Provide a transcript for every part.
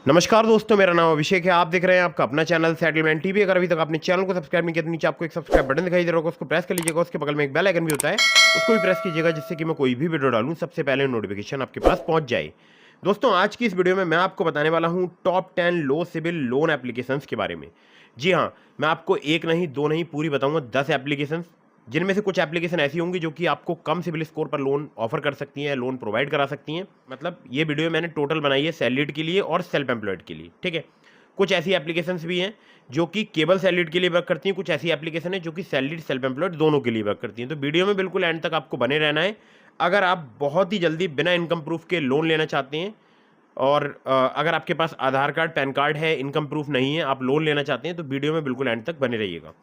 नमस्कार दोस्तों, मेरा नाम अभिषेक है। आप देख रहे हैं आपका अपना चैनल सेटलमेंट टीवी। अगर अभी तक आपने चैनल को सब्सक्राइब नहीं किया तो नीचे आपको एक सब्सक्राइब बटन दिखाई दे रहा होगा, उसको प्रेस कर लीजिएगा। उसके बगल में एक बेल आइकन भी होता है, उसको भी प्रेस कीजिएगा, जिससे कि मैं कोई भी वीडियो डालूं सबसे पहले नोटिफिकेशन आपके पास पहुंच जाए। दोस्तों, आज की इस वीडियो में मैं आपको बताने वाला हूं टॉप 10 लो सिबिल लोन एप्लीकेशंस के बारे में। जी हाँ, मैं आपको एक नहीं दो नहीं पूरी बताऊंगा 10 एप्लीकेशंस, जिनमें से कुछ एप्लीकेशन ऐसी होंगी जो कि आपको कम सिबिल स्कोर पर लोन ऑफर कर सकती हैं, लोन प्रोवाइड करा सकती हैं। मतलब ये वीडियो मैंने टोटल बनाई है सैलरीड के लिए और सेल्फ एम्प्लॉयड के लिए, ठीक है। कुछ ऐसी एप्लीकेशंस भी हैं जो कि केवल सैलरीड के लिए वर्क करती हैं, कुछ ऐसी एप्लीकेशन है जो कि सैलरीड सेल्फ एम्प्लॉयड दोनों के लिए वर्क करती हैं। तो वीडियो में बिल्कुल एंड तक आपको बने रहना है। अगर आप बहुत ही जल्दी बिना इनकम प्रूफ के लोन लेना चाहते हैं और अगर आपके पास आधार कार्ड पैन कार्ड है, इनकम प्रूफ नहीं है, आप लोन लेना चाहते हैं, तो वीडियो में बिल्कुल एंड तक बने रहिएगा।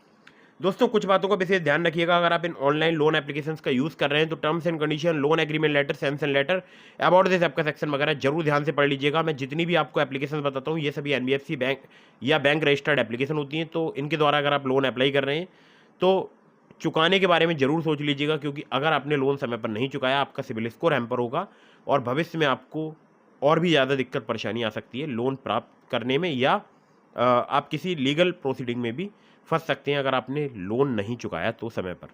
दोस्तों, कुछ बातों का विशेष ध्यान रखिएगा। अगर आप इन ऑनलाइन लोन एप्लीकेशंस का यूज़ कर रहे हैं तो terms and condition, loan agreement letter, sanction letter, about this app का सेक्शन वगैरह जरूर ध्यान से पढ़ लीजिएगा। मैं जितनी भी आपको एप्लीकेशन बताता हूँ ये सभी एनबीएफसी बैंक या बैंक रजिस्टर्ड एप्लीकेशन होती हैं। तो इनके द्वारा अगर आप लोन अप्लाई कर रहे हैं तो चुकाने के बारे में ज़रूर सोच लीजिएगा, क्योंकि अगर आपने लोन समय पर नहीं चुकाया आपका सिबिल स्कोर हैम्पर होगा और भविष्य में आपको और भी ज़्यादा दिक्कत परेशानी आ सकती है लोन प्राप्त करने में, या आप किसी लीगल प्रोसीडिंग में भी फंस सकते हैं अगर आपने लोन नहीं चुकाया तो समय पर।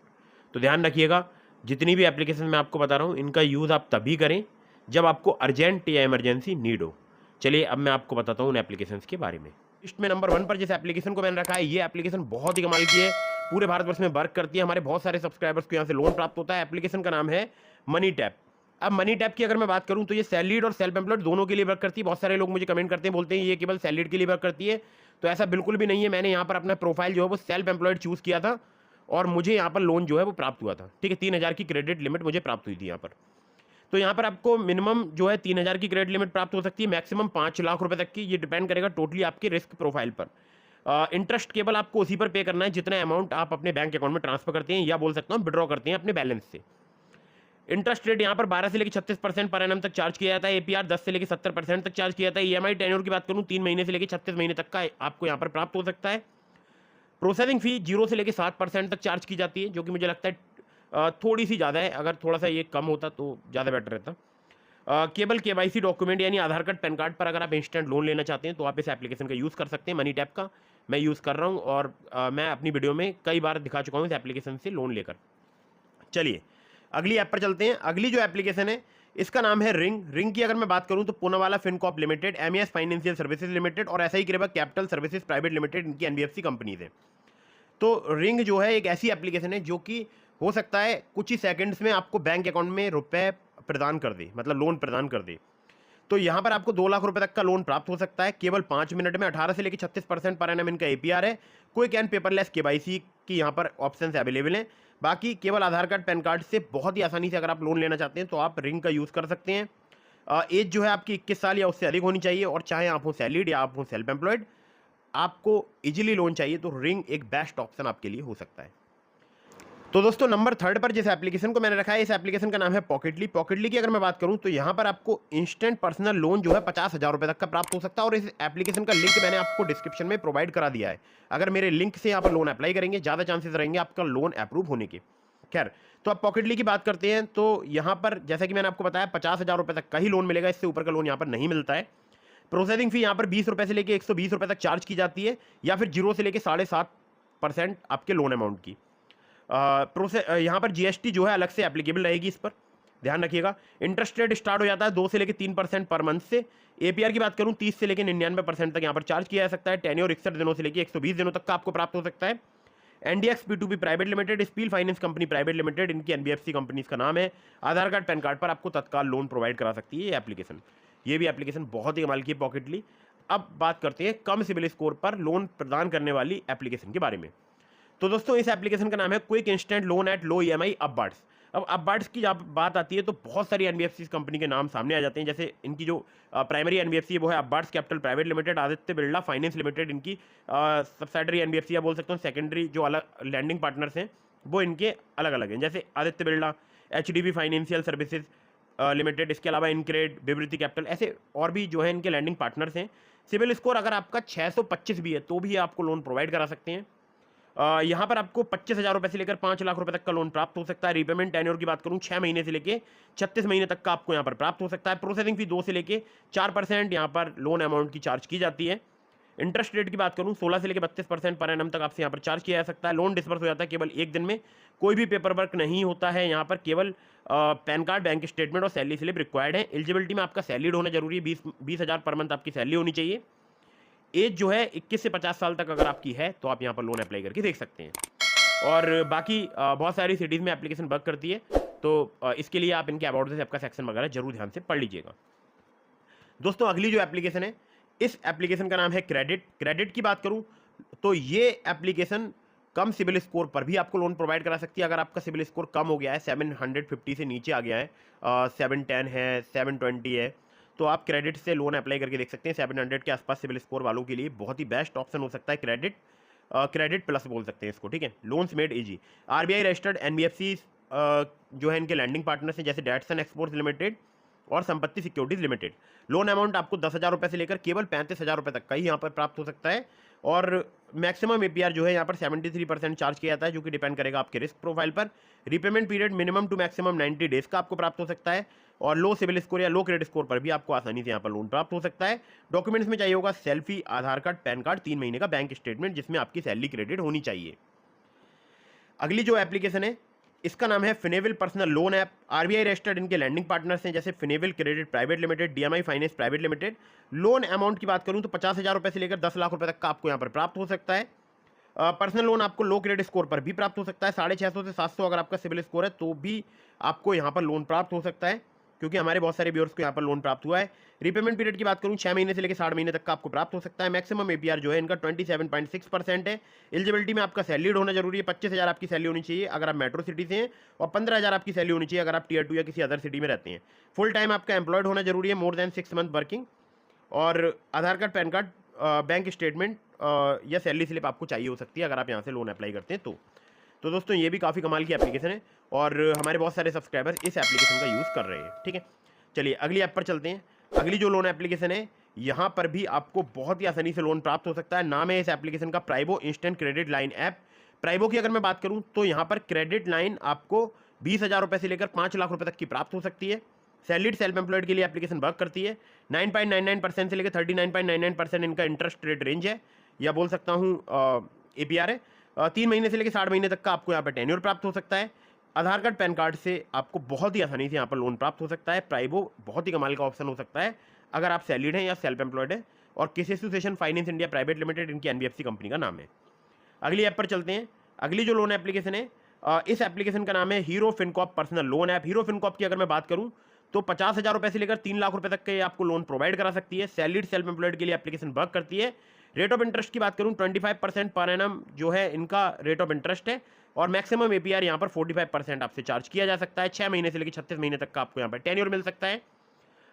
तो ध्यान रखिएगा, जितनी भी एप्लीकेशन मैं आपको बता रहा हूँ इनका यूज़ आप तभी करें जब आपको अर्जेंट या इमरजेंसी नीड हो। चलिए अब मैं आपको बताता हूँ उन एप्लीकेशंस के बारे में। लिस्ट में नंबर 1 पर जिस एप्लीकेशन को मैंने रखा है, ये एप्लीकेशन बहुत ही कमाल की है, पूरे भारतवर्ष में वर्क करती है, हमारे बहुत सारे सब्सक्राइबर्स को यहाँ से लोन प्राप्त होता है। एप्लीकेशन का नाम है मनी टैप। अब मनी टैप की अगर मैं बात करूं तो ये सैलरीड और सेल्फ एम्प्लॉयड दोनों के लिए वर्क करती है। बहुत सारे लोग मुझे कमेंट करते हैं, बोलते हैं ये केवल सैलरीड के लिए वर्क करती है, तो ऐसा बिल्कुल भी नहीं है। मैंने यहाँ पर अपना प्रोफाइल जो है वो सेल्फ एम्प्लॉयड चूज़ किया था और मुझे यहाँ पर लोन जो है वो प्राप्त हुआ था, ठीक है। 3,000 की क्रेडिट लिमिट मुझे प्राप्त हुई थी यहाँ पर। तो यहाँ पर आपको मिनिमम जो है 3,000 की क्रेडिट लिमिट प्राप्त हो सकती है, मैक्सिमम 5 लाख रुपए तक की। ये डिपेंड करेगा टोटली आपके रिस्क प्रोफाइल पर। इंटरेस्ट केवल आपको उसी पर पे करना है जितना अमाउंट आप अपने बैंक अकाउंट में ट्रांसफर करते हैं, या बोल सकता हूँ विड्रॉ करते हैं अपने बैलेंस से। इंटरेस्ट रेट यहाँ पर 12 से लेकर 36% पर एनम तक चार्ज किया जाता है। एपीआर 10 से लेकर 70% तक चार्ज किया जाता है। ईएमआई टेन्योर की बात करूँ 3 महीने से लेकर 36 महीने तक का आपको यहाँ पर प्राप्त हो सकता है। प्रोसेसिंग फी 0 से लेकर 7% तक चार्ज की जाती है, जो कि मुझे लगता है थोड़ी सी ज़्यादा है। अगर थोड़ा सा ये कम होता तो ज़्यादा बेटर रहता। केवल केवाईसी डॉक्यूमेंट यानी आधार कार्ड पैन कार्ड पर अगर आप इंस्टेंट लोन लेना चाहते हैं तो आप इस एप्लीकेशन का यूज़ कर सकते हैं। मनी टैप का मैं यूज़ कर रहा हूँ और मैं अपनी वीडियो में कई बार दिखा चुका हूँ इस एप्लीकेशन से लोन लेकर। चलिए अगली ऐप पर चलते हैं। अगली जो एप्लीकेशन है इसका नाम है रिंग। रिंग की अगर मैं बात करूं तो Poonawalla Fincorp limited, MS financial services limited और एसआई कृपा कैपिटल सर्विसेज प्राइवेट लिमिटेड, इनकी एनबीएफसी कंपनीज है। तो रिंग जो है एक ऐसी एप्लीकेशन है जो कि हो सकता है कुछ ही सेकंड्स में आपको बैंक अकाउंट में रुपए प्रदान कर दे, मतलब लोन प्रदान कर दे। तो यहाँ पर आपको 2 लाख रुपए तक का लोन प्राप्त हो सकता है केवल 5 मिनट में। 18 से लेकर 36% पर एनम इनका एपीआर है। क्विक एंड पेपरलेस केवाईसी की यहाँ पर ऑप्शंस अवेलेबल हैं। बाकी केवल आधार कार्ड पैन कार्ड से बहुत ही आसानी से अगर आप लोन लेना चाहते हैं तो आप रिंग का यूज़ कर सकते हैं। एज जो है आपकी 21 साल या उससे अधिक होनी चाहिए, और चाहे आप हो सैलरीड या आप हो सेल्फ एम्प्लॉयड, आपको इजीली लोन चाहिए तो रिंग एक बेस्ट ऑप्शन आपके लिए हो सकता है। तो दोस्तों, नंबर 3 पर जिस एप्लीकेशन को मैंने रखा है, इस एप्लीकेशन का नाम है पॉकेटली। पॉकेटली की अगर मैं बात करूं तो यहां पर आपको इंस्टेंट पर्सनल लोन जो है 50,000 रुपए तक का प्राप्त हो सकता है, और इस एप्लीकेशन का लिंक मैंने आपको डिस्क्रिप्शन में प्रोवाइड करा दिया है। अगर मेरे लिंक से यहाँ पर लोन अप्लाई करेंगे ज़्यादा चांसेस रहेंगे आपका लोन अप्रूव होने के। खैर, तो आप पॉकेटली की बात करते हैं तो यहाँ पर जैसा कि मैंने आपको बताया 50,000 रुपए तक का ही लोन मिलेगा, इससे ऊपर का लोन यहाँ पर नहीं मिलता है। प्रोसेसिंग फी यहाँ पर 20 रुपए से लेकर 120 रुपए तक चार्ज की जाती है, या फिर 0 से लेकर 7.5% आपके लोन अमाउंट की। यहाँ पर जीएसटी जो है अलग से एप्लीकेबल रहेगी इस पर, ध्यान रखिएगा। इंटरेस्ट रेट स्टार्ट हो जाता है 2 से लेकर 3% पर मंथ से। एपीआर की बात करूँ 30 से लेकर 99% तक यहाँ पर चार्ज किया जा सकता है। टेन्योर 61 दिनों से लेकर 120 दिनों तक का आपको प्राप्त हो सकता है। एनडीएक्स पी2पी private limited, Speel finance company private limited, इनकी एनबीएफसी कंपनीज का नाम है। आधार कार्ड पैन कार्ड पर आपको तत्काल लोन प्रोवाइड करा सकती है ये एप्लीकेशन। ये भी एप्लीकेशन बहुत ही कमाल की है पॉकेटली। अब बात करते हैं कम सिबिल स्कोर पर लोन प्रदान करने वाली एप्लीकेशन के बारे में। तो दोस्तों, इस एप्लीकेशन का नाम है quick instant loan at low EMI Upwards. अब अपबार्ड्स की जब बात आती है तो बहुत सारी एनबीएफसी कंपनी के नाम सामने आ जाते हैं। जैसे इनकी जो प्राइमरी एनबीएफसी है वो है Upwards capital private limited, Aditya Birla finance limited, इनकी सब्सिडरी एनबीएफसी या बोल सकते हैं सेकेंडरी जो अलग लैंडिंग पार्टनर्स हैं वो इनके अलग अलग हैं। जैसे Aditya Birla, HDB financial services limited, इसके अलावा इनक्रेड, विवृति कैपिटल, ऐसे और भी जो है इनके लैंडिंग पार्टनर्स हैं। सिविल स्कोर अगर आपका 625 भी है तो भी आपको लोन प्रोवाइड करा सकते हैं। यहाँ पर आपको 25,000 रुपये से लेकर 5 लाख रुपए तक का लोन प्राप्त हो सकता है। रीपेमेंट टेन्योर की बात करूँ 6 महीने से लेकर 36 महीने तक का आपको यहाँ पर प्राप्त हो सकता है। प्रोसेसिंग फी 2 से लेकर 4% यहाँ पर लोन अमाउंट की चार्ज की जाती है। इंटरेस्ट रेट की बात करूँ 16 से लेकर 32% पर एनम तक आपसे यहाँ पर चार्ज किया जा सकता है। लोन डिस्बर्स हो जाता है केवल एक दिन में, कोई भी पेपर वर्क नहीं होता है। यहाँ पर केवल पैन कार्ड, बैंक स्टेटमेंट और सैलरी स्लिप रिक्वायर्ड है। एलिजिबिलिटी में आपका सैलरीड होना जरूरी है, 20,000 पर मंथ आपकी सैलरी होनी चाहिए। एज जो है 21 से 50 साल तक अगर आपकी है तो आप यहाँ पर लोन अप्लाई करके देख सकते हैं। और बाकी बहुत सारी सिटीज़ में एप्लीकेशन वर्क करती है, तो इसके लिए आप इनके अबाउट से आपका सेक्शन वगैरह जरूर ध्यान से पढ़ लीजिएगा। दोस्तों अगली जो एप्लीकेशन है, इस एप्लीकेशन का नाम है क्रेडिट। क्रेडिट की बात करूं तो ये एप्लीकेशन कम सिबिल स्कोर पर भी आपको लोन प्रोवाइड करा सकती है। अगर आपका सिबिल स्कोर कम हो गया है, 750 से नीचे आ गया है, 710 है, 720 है, तो आप क्रेडिट से लोन अप्लाई करके देख सकते हैं। 700 के आसपास सिबिल स्कोर वालों के लिए बहुत ही बेस्ट ऑप्शन हो सकता है क्रेडिट। क्रेडिट प्लस बोल सकते हैं इसको, ठीक है। Loans made easy, RBI registered NBFC जो है इनके लैंडिंग पार्टनर्स हैं, जैसे डैटसन एक्सपोर्ट्स लिमिटेड और संपत्ति सिक्योरिटीज लिमिटेड। लोन अमाउंट आपको 10,000 रुपये से लेकर केवल 35,000 रुपये तक का ही यहाँ पर प्राप्त हो सकता है। और मैक्सिमम एपीआर जो है यहाँ पर 73% चार्ज किया जाता है, जो कि डिपेंड करेगा आपके रिस्क प्रोफाइल पर। Repayment period minimum to maximum 90 days का आपको प्राप्त हो सकता है। और लो सिविल स्कोर या लो क्रेडिट स्कोर पर भी आपको आसानी से यहाँ पर लोन प्राप्त हो सकता है। डॉक्यूमेंट्स में चाहिए होगा सेल्फी, आधार कार्ड, पैन कार्ड, 3 महीने का बैंक स्टेटमेंट जिसमें आपकी सैलरी क्रेडिट होनी चाहिए। अगली जो एप्लीकेशन है इसका नाम है Finnable personal loan app. RBI registered इनके लैंडिंग पार्टनर्स हैं, जैसे Finnable credit private limited, DMI finance private limited. Loan amount की बात करूं तो 50,000 रुपये से लेकर 10 लाख रुपए तक का आपको यहाँ पर प्राप्त हो सकता है। पर्सनल लोन आपको लो क्रेडिट स्कोर पर भी प्राप्त हो सकता है। 650 से 700 अगर आपका सिविल स्कोर है तो भी आपको यहाँ पर लोन प्राप्त हो सकता है, क्योंकि हमारे बहुत सारे व्यूअर्स को यहाँ पर लोन प्राप्त हुआ है। रिपेमेंट पीरियड की बात करूँ 6 महीने से लेकर 60 महीने तक का आपको प्राप्त हो सकता है। मैक्सिमम एपीआर जो है इनका 27.6% है। एलिजिबिलिटी में आपका सैलरीड होना जरूरी है, 25,000 आपकी सैलरी होनी चाहिए अगर आप मेट्रो सिटी से हैं, और 15,000 आपकी सैलरी होनी चाहिए अगर आप टियर 2 या किसी अदर सिटी में रहते हैं। फुल टाइम आपका एम्प्लॉयड होना जरूरी है, मोर देन 6 मंथ वर्किंग। और Aadhaar card, PAN card, bank statement या सैलरी स्लिप आपको चाहिए हो सकती है अगर आप यहाँ से लोन अप्लाई करते हैं तो दोस्तों ये भी काफ़ी कमाल की एप्लीकेशन है और हमारे बहुत सारे सब्सक्राइबर्स इस एप्लीकेशन का यूज़ कर रहे हैं, ठीक है। चलिए अगली ऐप पर चलते हैं। अगली जो लोन एप्लीकेशन है यहाँ पर भी आपको बहुत ही आसानी से लोन प्राप्त हो सकता है। नाम है इस एप्लीकेशन का प्राइबो इंस्टेंट क्रेडिट लाइन ऐप। प्राइबो की अगर मैं बात करूँ तो यहाँ पर क्रेडिट लाइन आपको 20,000 रुपये से लेकर 5 लाख रुपये तक की प्राप्त हो सकती है। सैलरीड सेल्फ एम्प्लॉयड के लिए एप्लीकेशन वर्क करती है। 9.99% से लेकर 39.99% इनका इंटरेस्ट रेट रेंज है, या बोल सकता हूँ एपीआर है। 3 महीने से लेकर 60 महीने तक का आपको यहाँ पर टेन्योर प्राप्त हो सकता है। आधार कार्ड, पैन कार्ड से आपको बहुत ही आसानी से यहाँ पर लोन प्राप्त हो सकता है। प्राइबो बहुत ही कमाल का ऑप्शन हो सकता है अगर आप सैलरीड हैं या सेल्फ एम्प्लॉयड है। और किसी association finance India private limited इनकी एनबीएफसी कंपनी का नाम है। अगली ऐप पर चलते हैं। अगली जो लोन एप्लीकेशन है इस एप्लीकेशन का नाम है hero Fincorp personal loan app. Hero Fincorp की अगर मैं बात करूँ तो 50,000 रुपये से लेकर 3 लाख रुपए तक के आपको लोन प्रोवाइड करा सकती है। सैलरीड सेल्फ एम्प्लॉयड के लिए एप्लीकेशन वर्क करती है। रेट ऑफ इंटरेस्ट की बात करूं 25% पर एनम जो है इनका रेट ऑफ इंटरेस्ट है। और मैक्सिमम एपीआर यहाँ पर 45% आपसे चार्ज किया जा सकता है। 6 महीने से लेकर 36 महीने तक का आपको यहाँ पर टेन्योर मिल सकता है।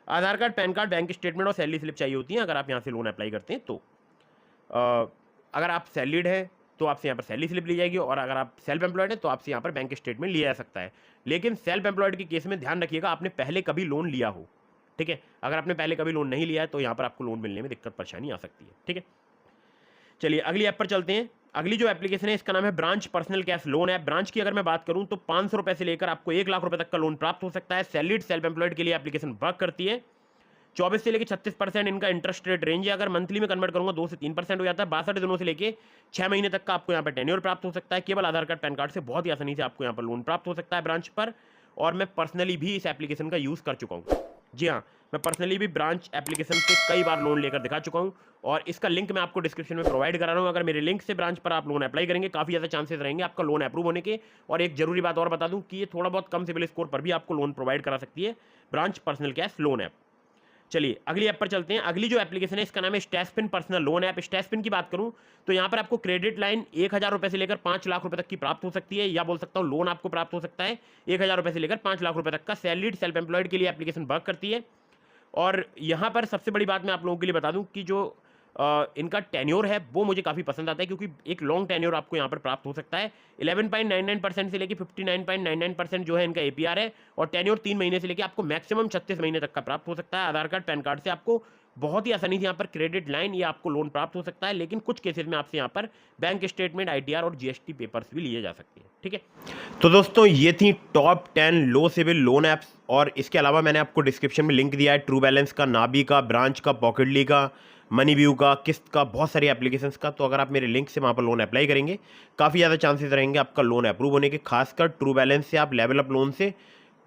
Aadhaar card, PAN card, bank statement और सैलरी स्लिप चाहिए होती है अगर आप यहाँ से लोन अप्लाई करते हैं तो। अगर आप सैलरीड है तो आपसे यहाँ पर सैलरी स्लिप ली जाएगी, और अगर आप सेल्फ एम्प्लॉयड है तो आपसे यहाँ पर बैंक स्टेटमेंट लिया जा सकता है। लेकिन सेल्फ एम्प्लॉयड के केस में ध्यान रखिएगा आपने पहले कभी लोन लिया हो, ठीक है। अगर आपने पहले कभी लोन नहीं लिया है तो यहाँ पर आपको लोन मिलने में दिक्कत परेशानी आ सकती है, ठीक है। चलिए अगली ऐप पर चलते हैं। अगली जो एप्लीकेशन है इसका नाम है branch personal cash loan app. Branch की अगर मैं बात करूं तो 500 रुपये से लेकर आपको 1 लाख रुपए तक का लोन प्राप्त हो सकता है। सैलरीड सेल्फ एम्प्लॉयड के लिए एप्लीकेशन वर्क करती है। 24 से लेकर 36% इनका इंटरेस्ट रेट रेंज है। अगर मंथली में कन्वर्ट करूंगा 2 से 3% हो जाता है। 62 दिनों से लेकर 6 महीने तक का आपको यहाँ पर टेन्योर प्राप्त हो सकता है। केवल आधार कार्ड, पैन कार्ड से बहुत ही आसानी से आपको यहाँ पर लोन प्राप्त हो सकता है ब्रांच पर। और मैं पर्सनली भी इस एप्लीकेशन का यूज़ कर चुका हूँ। जी हाँ, मैं पर्सनली भी ब्रांच एप्लीकेशन से कई बार लोन लेकर दिखा चुका हूँ, और इसका लिंक मैं आपको डिस्क्रिप्शन में प्रोवाइड करा रहा हूँ। अगर मेरे लिंक से ब्रांच पर आप लोन अप्लाई करेंगे काफ़ी ज़्यादा चांसेस रहेंगे आपका लोन अप्रूव होने के। और एक जरूरी बात और बता दूँ कि ये थोड़ा बहुत कम सिविल स्कोर पर भी आपको लोन प्रोवाइड करा सकती है branch personal cash loan app. चलिए अगली ऐप पर चलते हैं। अगली जो एप्लीकेशन है इसका नाम है स्टैशपिन पर्सनल लोन ऐप। स्टैशपिन की बात करूं तो यहाँ पर आपको क्रेडिट लाइन 1,000 रुपये से लेकर 5 लाख रुपए तक की प्राप्त हो सकती है, या बोल सकता हूँ लोन आपको प्राप्त हो सकता है 1,000 रुपये से लेकर 5 लाख रुपए तक का। सैलरीड सेल्फ एम्प्लॉयड के लिए एप्लीकेशन वर्क करती है। और यहाँ पर सबसे बड़ी बात मैं आप लोगों के लिए बता दूं कि जो इनका टेन्योर है वो मुझे काफ़ी पसंद आता है, क्योंकि एक लॉन्ग टेन्योर आपको यहाँ पर प्राप्त हो सकता है। 11.99% से लेकर 59.99% जो है इनका एपीआर है। और टेन्योर 3 महीने से लेकर आपको मैक्सिमम 36 महीने तक का प्राप्त हो सकता है। आधार कार्ड, पैन कार्ड से आपको बहुत ही आसानी से यहाँ पर क्रेडिट लाइन या आपको लोन प्राप्त हो सकता है, लेकिन कुछ केसेस में आपसे यहाँ पर बैंक स्टेटमेंट, ITR और GST पेपर्स भी लिए जा सकते हैं। ठीक है, तो दोस्तों ये थी टॉप 10 लो सिविल लोन ऐप्स, और इसके अलावा मैंने आपको डिस्क्रिप्शन में लिंक दिया है ट्रू बैलेंस का, नाबी का, ब्रांच का, पॉकेटली का, मनी व्यू का, किस्त का, बहुत सारी एप्लीकेशंस का। तो अगर आप मेरे लिंक से वहाँ पर लोन अप्लाई करेंगे, काफ़ी ज़्यादा चांसेस रहेंगे आपका लोन अप्रूव होने के। खासकर ट्रू बैलेंस से आप लेवल अप लोन से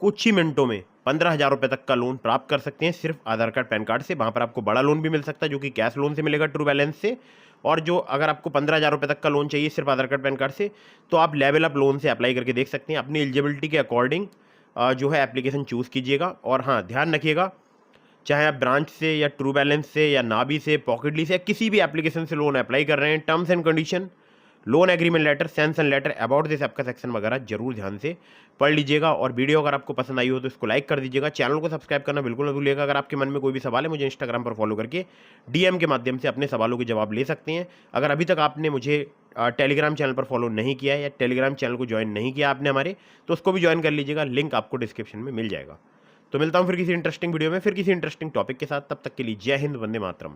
कुछ ही मिनटों में 15,000 रुपये तक का लोन प्राप्त कर सकते हैं, सिर्फ आधार कार्ड, पैन कार्ड से। वहाँ पर आपको बड़ा लोन भी मिल सकता है जो कि कैश लोन से मिलेगा ट्रू बैलेंस से। और जो अगर आपको 15,000 रुपये तक का लोन चाहिए सिर्फ आधार कार्ड, पैन कार्ड से, तो आप लेवल अप लोन से अप्लाई करके देख सकते हैं। अपनी एलिजिबिलिटी के अकॉर्डिंग जो है एप्लीकेशन चूज़ कीजिएगा। और हाँ, ध्यान रखिएगा, चाहे आप ब्रांच से या ट्रू बैलेंस से या नाबी से, पॉकेटली से या किसी भी एप्लीकेशन से लोन अप्लाई कर रहे हैं, terms and condition, loan agreement letter, sanction letter, about this app का सेक्शन वगैरह जरूर ध्यान से पढ़ लीजिएगा। और वीडियो अगर आपको पसंद आई हो तो इसको लाइक कर दीजिएगा, चैनल को सब्सक्राइब करना बिल्कुल न भूलिएगा। अगर आपके मन में कोई भी सवाल है, मुझे इंस्टाग्राम पर फॉलो करके DM के माध्यम से अपने सवालों के जवाब ले सकते हैं। अगर अभी तक आपने मुझे टेलीग्राम चैनल पर फॉलो नहीं किया है या टेलीग्राम चैनल को ज्वाइन नहीं किया आपने हमारे, तो उसको भी ज्वाइन कर लीजिएगा, लिंक आपको डिस्क्रिप्शन में मिल जाएगा। तो मिलता हूँ फिर किसी इंटरेस्टिंग वीडियो में, फिर किसी इंटरेस्टिंग टॉपिक के साथ। तब तक के लिए जय हिंद, वंदे मातरम।